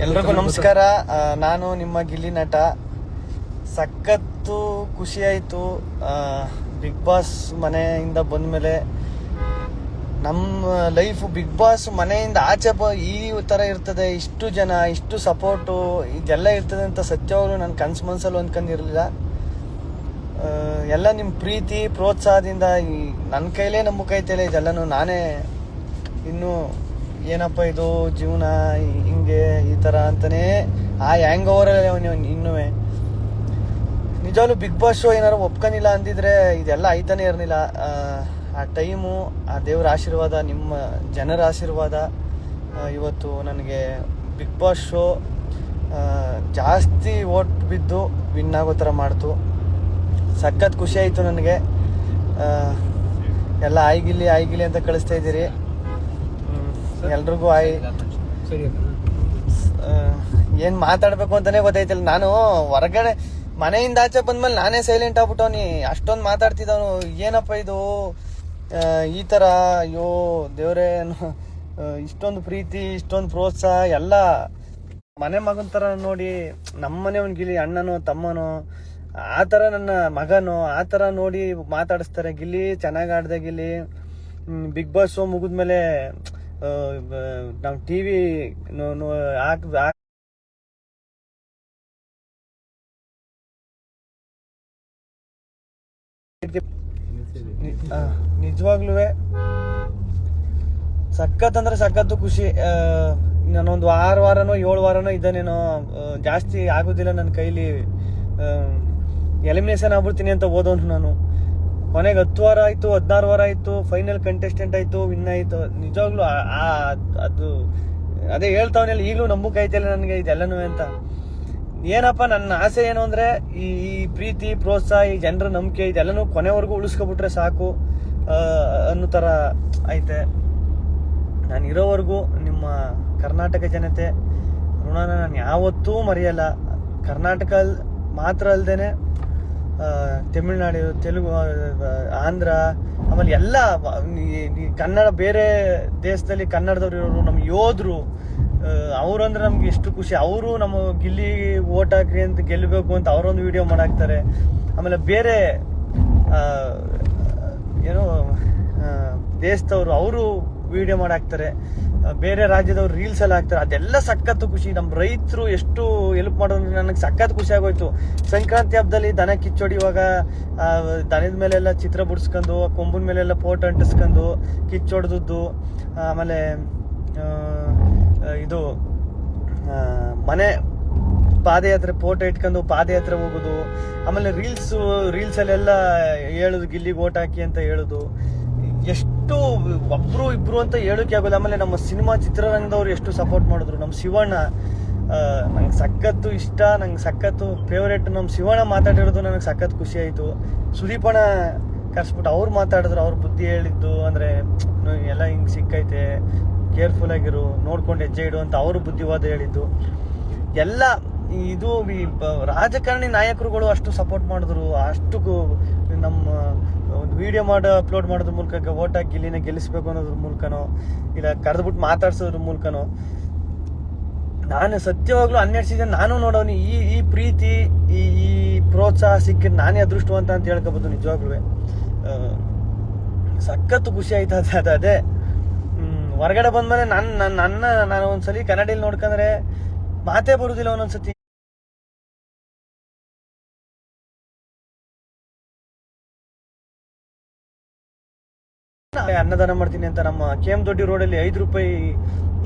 ಎಲ್ರಿಗೂ ನಮಸ್ಕಾರ. ನಾನು ನಿಮ್ಮ ಗಿಲ್ಲಿ ನಟ. ಸಖತ್ತು ಖುಷಿ ಆಯಿತು ಬಿಗ್ ಬಾಸ್ ಮನೆಯಿಂದ ಬಂದಮೇಲೆ. ನಮ್ಮ ಲೈಫು ಬಿಗ್ ಬಾಸ್ ಮನೆಯಿಂದ ಆಚೆ ಈ ಥರ ಇರ್ತದೆ, ಇಷ್ಟು ಜನ, ಇಷ್ಟು ಸಪೋರ್ಟು, ಇದೆಲ್ಲ ಇರ್ತದೆ ಅಂತ ಸತ್ಯವಾಗ್ಲೂ ನನ್ನ ಕನಸು ಮನಸ್ಸಲ್ಲಿ ಅಂದ್ಕೊಂಡಿರಲಿಲ್ಲ. ಎಲ್ಲ ನಿಮ್ಮ ಪ್ರೀತಿ ಪ್ರೋತ್ಸಾಹದಿಂದ ನನ್ನ ಕೈಲೇ ನಂಬಕೈತಲ್ಲ ಇದೆಲ್ಲನೂ. ನಾನೇ ಇನ್ನೂ ಏನಪ್ಪ ಇದು ಜೀವನ ಹಿಂಗೆ ಈ ಥರ ಅಂತಲೇ ಆ ಹ್ಯಾಂಗ್ ಓವರಲ್ಲಿ ಇನ್ನೂ ನಿಜವಾಗ್ಲೂ ಬಿಗ್ ಬಾಸ್ ಶೋ ಏನಾರು ಒಪ್ಕೊಂಡಿಲ್ಲ ಅಂದಿದ್ರೆ ಇದೆಲ್ಲ ಆಯ್ತಾನೆ ಇರಲಿಲ್ಲ. ಆ ಟೈಮು, ಆ ದೇವ್ರ ಆಶೀರ್ವಾದ, ನಿಮ್ಮ ಜನರ ಆಶೀರ್ವಾದ ಇವತ್ತು ನನಗೆ ಬಿಗ್ ಬಾಸ್ ಶೋ ಜಾಸ್ತಿ ಓಟ್ ಬಿದ್ದು ವಿನ್ ಆಗೋ ಥರ ಮಾಡ್ತು. ಸಖತ್ ಖುಷಿ ಆಯಿತು ನನಗೆ. ಎಲ್ಲ ಆಯ್ಗಿಲಿ ಅಂತ ಕಳಿಸ್ತಾ ಇದ್ದೀರಿ ಎಲ್ರಿಗೂ. ಏನು ಮಾತಾಡಬೇಕು ಅಂತಲೇ ಗೊತ್ತಾಯ್ತಿಲ್ಲ. ನಾನು ಹೊರಗಡೆ ಮನೆಯಿಂದ ಆಚೆ ಬಂದ್ಮೇಲೆ ನಾನೇ ಸೈಲೆಂಟ್ ಆಗ್ಬಿಟ್ಟವನಿ. ಅಷ್ಟೊಂದು ಮಾತಾಡ್ತಿದ್ದವನು, ಏನಪ್ಪ ಇದು ಈ ಥರ, ಅಯ್ಯೋ ದೇವ್ರೇ, ಇಷ್ಟೊಂದು ಪ್ರೀತಿ, ಇಷ್ಟೊಂದು ಪ್ರೋತ್ಸಾಹ ಎಲ್ಲ ಮನೆ ಮಗನ ಥರ ನೋಡಿ. ನಮ್ಮನೆ ಒಂದು ಗಿಲ್ಲಿ, ಅಣ್ಣನೋ ತಮ್ಮನೋ ಆ ಥರ, ನನ್ನ ಮಗನೋ ಆ ಥರ ನೋಡಿ ಮಾತಾಡಿಸ್ತಾರೆ. ಗಿಲ್ಲಿ ಚೆನ್ನಾಗಿ ಆಡ್ದೆ ಗಿಲ್ಲಿ. ಬಿಗ್ ಬಾಸ್ ಶೋ ಮುಗಿದ್ಮೇಲೆ ನಾವು ಟಿವಿ ನಿಜವಾಗ್ಲೂ ಸಖತ್ ಅಂದ್ರೆ ಸಖತ್ತು ಖುಷಿ. ನಾನೊಂದು 6 ವಾರನೋ 7 ವಾರನೋ ಇದ್ದಾನೇನೋ, ಜಾಸ್ತಿ ಆಗೋದಿಲ್ಲ ನನ್ನ ಕೈಲಿ. ಎಲಿಮಿನೇಷನ್ ಆಗ್ಬಿಡ್ತೀನಿ ಅಂತ ಓದೋನು ನಾನು. ಕೊನೆಗೆ 10 ವಾರ ಆಯಿತು, 16 ವಾರ ಆಯಿತು, ಫೈನಲ್ ಕಂಟೆಸ್ಟೆಂಟ್ ಆಯಿತು, ವಿನ್ ಆಯಿತು. ನಿಜವಾಗ್ಲೂ ಅದು ಅದೇ ಹೇಳ್ತಾವನೆಲ್ಲ, ಈಗಲೂ ನಂಬಕ್ಕೆ ಐತಿಲ್ಲ ನನಗೆ ಇದೆಲ್ಲನೂ ಅಂತ. ಏನಪ್ಪ ನನ್ನ ಆಸೆ ಏನು ಅಂದರೆ ಈ ಪ್ರೀತಿ ಪ್ರೋತ್ಸಾಹ, ಈ ಜನರ ನಂಬಿಕೆ ಇದೆಲ್ಲನೂ ಕೊನೆವರೆಗೂ ಉಳಿಸ್ಕೊಬಿಟ್ರೆ ಸಾಕು ಅನ್ನೋ ಥರ ಐತೆ. ನಾನು ಇರೋವರೆಗೂ ನಿಮ್ಮ ಕರ್ನಾಟಕ ಜನತೆ ಋಣನ ನಾನು ಯಾವತ್ತೂ ಮರೆಯಲ್ಲ. ಕರ್ನಾಟಕ ಮಾತ್ರ ಅಲ್ಲದೆ ತಮಿಳ್ನಾಡು, ತೆಲುಗು, ಆಂಧ್ರ, ಆಮೇಲೆ ಎಲ್ಲ ಕನ್ನಡ, ಬೇರೆ ದೇಶದಲ್ಲಿ ಕನ್ನಡದವ್ರು ಇರೋರು, ನಮ್ಮ ಯೋಧರು, ಅವರು ಅಂದ್ರೆ ನಮ್ಗೆ ಎಷ್ಟು ಖುಷಿ. ಅವರು ನಮ್ಮ ಗಿಲ್ಲಿ ಓಟ್ ಹಾಕ್ರಿ ಅಂತ ಗೆಲ್ಲಬೇಕು ಅಂತ ಅವರೊಂದು ವಿಡಿಯೋ ಮಾಡಾಕ್ತಾರೆ. ಆಮೇಲೆ ಬೇರೆ ಏನೋ ದೇಶದವರು ಅವರು ವಿಡಿಯೋ ಮಾಡಾಕ್ತಾರೆ. ಬೇರೆ ರಾಜ್ಯದವ್ರು ರೀಲ್ಸ್ ಎಲ್ಲ ಹಾಕ್ತಾರೆ. ಅದೆಲ್ಲ ಸಖತ್ತು ಖುಷಿ. ನಮ್ಮ ರೈತರು ಎಷ್ಟು ಹೆಲ್ಪ್ ಮಾಡೋದು ನನಗೆ ಸಖತ್ ಖುಷಿ ಆಗೋಯ್ತು. ಸಂಕ್ರಾಂತಿ ಹಬ್ಬದಲ್ಲಿ ದನ ಕಿಚ್ಚೊಡಿಯುವಾಗ ದನದ ಮೇಲೆಲ್ಲ ಚಿತ್ರ ಬಿಡಿಸ್ಕೊಂಡು, ಕೊಂಬಿನ ಮೇಲೆಲ್ಲ ಫೋಟೋ ಅಂಟಿಸ್ಕೊಂಡು ಕಿಚ್ಚೊಡ್ದದ್ದು. ಆಮೇಲೆ ಇದು ಮನೆ ಪಾದಯಾತ್ರೆ ಫೋಟೋ ಇಟ್ಕೊಂಡು ಪಾದಯಾತ್ರೆ ಹೋಗೋದು. ಆಮೇಲೆ ರೀಲ್ಸಲ್ಲೆಲ್ಲ ಹೇಳೋದು ಗಿಲ್ಲಿಗೆ ಓಟ್ ಹಾಕಿ ಅಂತ ಹೇಳೋದು. ಎಷ್ಟು ಒಬ್ರು ಇಬ್ರು ಅಂತ ಹೇಳೋಕೆ ಆಗೋದು. ಆಮೇಲೆ ನಮ್ಮ ಸಿನಿಮಾ ಚಿತ್ರರಂಗದವ್ರು ಎಷ್ಟು ಸಪೋರ್ಟ್ ಮಾಡಿದ್ರು. ನಮ್ಮ ಶಿವಣ್ಣ ನಂಗೆ ಸಖತ್ತು ಇಷ್ಟ, ನಂಗೆ ಸಖತ್ತು ಫೇವ್ರೇಟ್. ನಮ್ಮ ಶಿವಣ್ಣ ಮಾತಾಡಿರೋದು ನನಗೆ ಸಖತ್ ಖುಷಿ ಆಯಿತು. ಸುದೀಪಣ್ಣ ಕರ್ಸ್ಬಿಟ್ಟು ಅವ್ರು ಮಾತಾಡಿದ್ರು, ಅವ್ರ ಬುದ್ಧಿ ಹೇಳಿದ್ದು ಅಂದರೆ ಎಲ್ಲ ಹಿಂಗೆ ಸಿಕ್ಕೈತೆ, ಕೇರ್ಫುಲ್ ಆಗಿರು, ನೋಡ್ಕೊಂಡು ಹೆಜ್ಜೆ ಇಡು ಅಂತ ಅವರು ಬುದ್ಧಿವಾದ ಹೇಳಿದ್ದು. ಎಲ್ಲ ಇದು ರಾಜಕಾರಣಿ ನಾಯಕರುಗಳು ಅಷ್ಟು ಸಪೋರ್ಟ್ ಮಾಡಿದ್ರು. ಅಷ್ಟು ನಮ್ಮ ಒಂದು ವಿಡಿಯೋ ಅಪ್ಲೋಡ್ ಮಾಡೋದ್ರ ಮೂಲಕ ಓಟ್ ಹಾಕಿ ಗಿಲ್ಲಿನ ಗೆಲ್ಲಿಸ್ಬೇಕು ಅನ್ನೋದ್ರ ಮೂಲಕನೋ, ಇಲ್ಲ ಕರೆದ್ಬಿಟ್ಟು ಮಾತಾಡ್ಸೋದ್ರ ಮೂಲಕನೋ, ನಾನು ಸತ್ಯವಾಗ್ಲೂ 12 ಸೀಸನ್ ನಾನು ನೋಡೋನಿ. ಈ ಪ್ರೀತಿ, ಈ ಪ್ರೋತ್ಸಾಹ ಸಿಕ್ಕಿದ್ ನಾನೇ ಅದೃಷ್ಟವಂತ ಅಂತ ಹೇಳ್ಕೋಬೋದು. ನಿಜವಾಗ್ಲೂ ಸಖತ್ತು ಖುಷಿ ಆಯ್ತು. ಅದೇ ಹೊರಗಡೆ ಬಂದ್ಮೇಲೆ ನಾನು ಒಂದ್ಸಲಿ ಕನ್ನಡಿಯಲ್ಲಿ ನೋಡ್ಕೊಂಡ್ರೆ ಮಾತೇ ಬರುದಿಲ್ಲ ಒಂದೊಂದ್ಸತಿ. ಅನ್ನದಾನ ಮಾಡ್ತೀನಿ ಅಂತ ನಮ್ಮ KM ದೊಡ್ಡಿ ರೋಡಲ್ಲಿ 5 ರೂಪಾಯಿ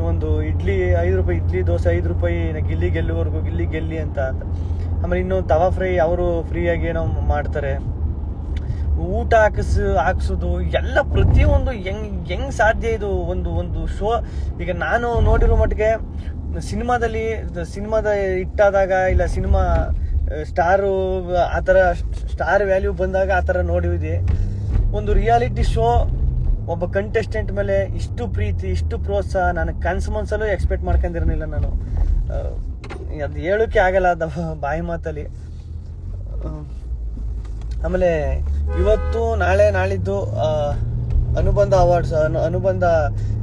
ಒಂದು ಇಡ್ಲಿ, 5 ರೂಪಾಯಿ ಇಡ್ಲಿ, ದೋಸೆ 5 ರೂಪಾಯಿ, ಗಿಲ್ಲಿ ಗೆಲ್ಲುವರೆಗೂ ಗಿಲ್ಲಿ ಗೆಲ್ಲಿ ಅಂತ. ಆಮೇಲೆ ಇನ್ನೊಂದು ತವಾ ಫ್ರೈ ಅವರು ಫ್ರೀಯಾಗಿ ಏನೋ ಮಾಡ್ತಾರೆ. ಊಟ ಹಾಕ್ಸೋದು ಎಲ್ಲ ಪ್ರತಿಯೊಂದು ಹೆಂಗ್ ಸಾಧ್ಯ ಇದು ಒಂದು ಶೋ. ಈಗ ನಾನು ನೋಡಿರೋ ಮಟ್ಟಿಗೆ ಸಿನಿಮಾದ ಇಟ್ಟಾದಾಗ, ಇಲ್ಲ ಸಿನಿಮಾ ಸ್ಟಾರು ಆ ಥರ ಸ್ಟಾರ್ ವ್ಯಾಲ್ಯೂ ಬಂದಾಗ ಆ ಥರ ನೋಡಿದ್ವಿ. ಒಂದು ರಿಯಾಲಿಟಿ ಶೋ, ಒಬ್ಬ ಕಂಟೆಸ್ಟೆಂಟ್ ಮೇಲೆ ಇಷ್ಟು ಪ್ರೀತಿ, ಇಷ್ಟು ಪ್ರೋತ್ಸಾಹ ನನಗೆ ಕನಸು ಮನಸ್ಸಲ್ಲೂ ಎಕ್ಸ್ಪೆಕ್ಟ್ ಮಾಡ್ಕೊಂಡಿರಲಿಲ್ಲ ನಾನು. ಅದು ಹೇಳೋಕ್ಕೆ ಆಗಲ್ಲ ಅದು ಬಾಯಿ ಮಾತಲ್ಲಿ. ಆಮೇಲೆ ಇವತ್ತು ನಾಳೆ ನಾಳಿದ್ದು ಅನುಬಂಧ ಅವಾರ್ಡ್ಸ್, ಅನುಬಂಧ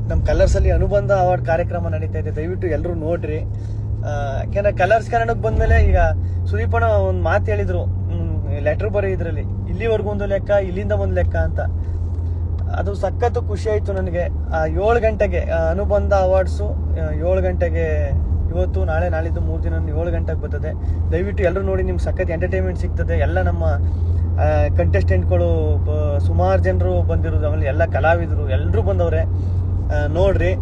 ನಮ್ಮ ಕಲರ್ಸಲ್ಲಿ ಅನುಬಂಧ ಅವಾರ್ಡ್ ಕಾರ್ಯಕ್ರಮ ನಡೀತಾ ಇದೆ. ದಯವಿಟ್ಟು ಎಲ್ಲರೂ ನೋಡ್ರಿ. ಯಾಕೆಂದ್ರೆ ಕಲರ್ಸ್ ಕನ್ನಡಕ್ಕೆ ಬಂದ್ಮೇಲೆ ಈಗ ಸುದೀಪಣ್ಣ ಒಂದು ಮಾತು ಹೇಳಿದ್ರು, ಲೆಟರ್ ಬರೀ ಇದ್ರಲ್ಲಿ, ಇಲ್ಲಿವರೆಗೂ ಒಂದು ಲೆಕ್ಕ, ಇಲ್ಲಿಂದ ಒಂದು ಲೆಕ್ಕ ಅಂತ. ಅದು ಸಖತ್ತು ಖುಷಿ ಆಯ್ತು ನನಗೆ. 7 ಗಂಟೆಗೆ ಅನುಬಂಧ ಅವಾರ್ಡ್ಸು 7 ಗಂಟೆಗೆ ಇವತ್ತು, ನಾಳೆ, ನಾಳಿದ್ದು 3 ದಿನ 7 ಗಂಟೆಗೆ ಬರ್ತದೆ. ದಯವಿಟ್ಟು ಎಲ್ಲರೂ ನೋಡಿ, ನಿಮ್ಗೆ ಸಖತ್ ಎಂಟರ್ಟೈನ್ಮೆಂಟ್ ಸಿಗ್ತದೆ. ಎಲ್ಲ ನಮ್ಮ ಕಂಟೆಸ್ಟೆಂಟ್ಗಳು ಸುಮಾರು ಜನರು ಬಂದಿರೋದು, ಆಮೇಲೆ ಎಲ್ಲ ಕಲಾವಿದರು ಎಲ್ಲರೂ ಬಂದವ್ರೆ, ನೋಡ್ರಿ.